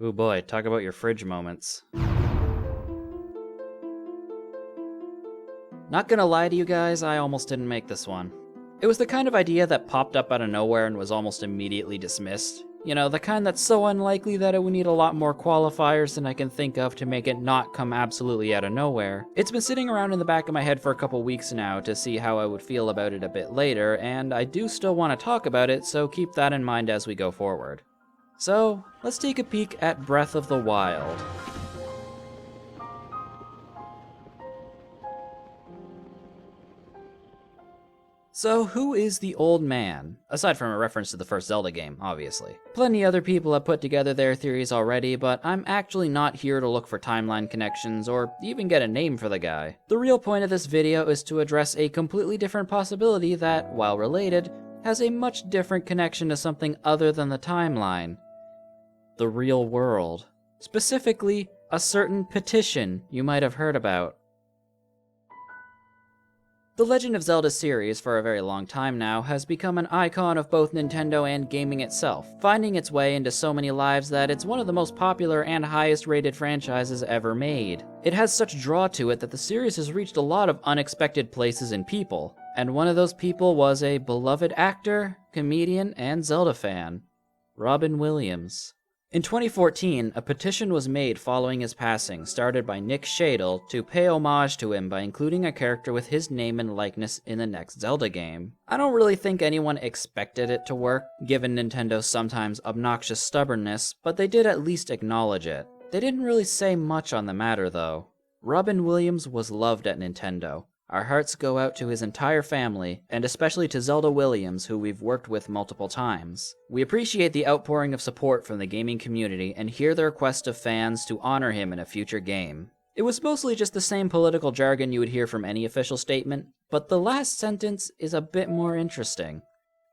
Ooh boy, talk about your fridge moments. Not gonna lie to you guys, I almost didn't make this one. It was the kind of idea that popped up out of nowhere and was almost immediately dismissed. You know, the kind that's so unlikely that it would need a lot more qualifiers than I can think of to make it not come absolutely out of nowhere. It's been sitting around in the back of my head for a couple weeks now to see how I would feel about it a bit later, and I do still want to talk about it, so keep that in mind as we go forward. So, let's take a peek at Breath of the Wild. So, who is the old man? Aside from a reference to the first Zelda game, obviously. Plenty other people have put together their theories already, but I'm actually not here to look for timeline connections or even get a name for the guy. The real point of this video is to address a completely different possibility that, while related, has a much different connection to something other than the timeline. The real world. Specifically, a certain petition you might have heard about. The Legend of Zelda series, for a very long time now, has become an icon of both Nintendo and gaming itself, finding its way into so many lives that it's one of the most popular and highest rated franchises ever made. It has such draw to it that the series has reached a lot of unexpected places and people, and one of those people was a beloved actor, comedian, and Zelda fan, Robin Williams. In 2014, a petition was made following his passing, started by Nick Shadle, to pay homage to him by including a character with his name and likeness in the next Zelda game. I don't really think anyone expected it to work, given Nintendo's sometimes obnoxious stubbornness, but they did at least acknowledge it. They didn't really say much on the matter, though. Robin Williams was loved at Nintendo. Our hearts go out to his entire family, and especially to Zelda Williams, who we've worked with multiple times. We appreciate the outpouring of support from the gaming community and hear the request of fans to honor him in a future game. It was mostly just the same political jargon you would hear from any official statement, but the last sentence is a bit more interesting.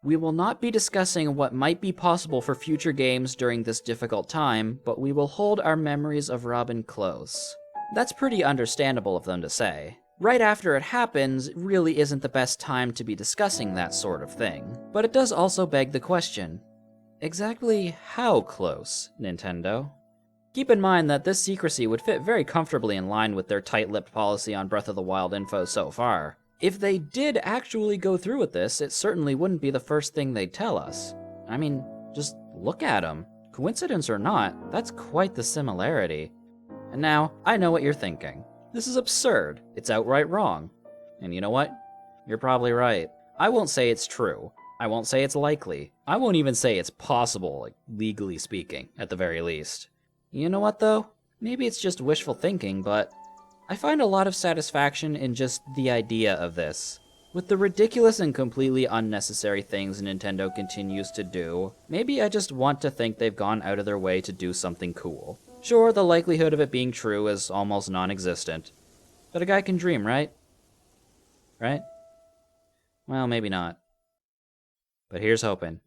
We will not be discussing what might be possible for future games during this difficult time, but we will hold our memories of Robin close. That's pretty understandable of them to say. Right after it happens really isn't the best time to be discussing that sort of thing. But it does also beg the question, exactly how close, Nintendo? Keep in mind that this secrecy would fit very comfortably in line with their tight-lipped policy on Breath of the Wild info so far. If they did actually go through with this, it certainly wouldn't be the first thing they'd tell us. I mean, just look at them. Coincidence or not, that's quite the similarity. And now, I know what you're thinking. This is absurd. It's outright wrong. And you know what? You're probably right. I won't say it's true. I won't say it's likely. I won't even say it's possible, like, legally speaking, at the very least. You know what, though? Maybe it's just wishful thinking, but I find a lot of satisfaction in just the idea of this. With the ridiculous and completely unnecessary things Nintendo continues to do, maybe I just want to think they've gone out of their way to do something cool. Sure, the likelihood of it being true is almost non-existent. But a guy can dream, right? Right? Well, maybe not. But here's hoping.